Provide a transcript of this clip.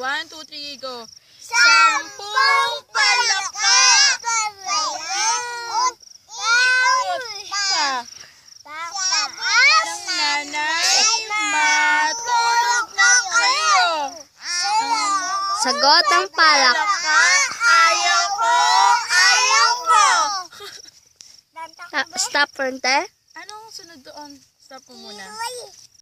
1, 2, 3, go. 10 palaka. Ng nanay, matulog na kayo. Sagot ng palak. Ayaw ko, ayaw ko. Stop, Fernte. Anong sunod doon? Stop mo muna.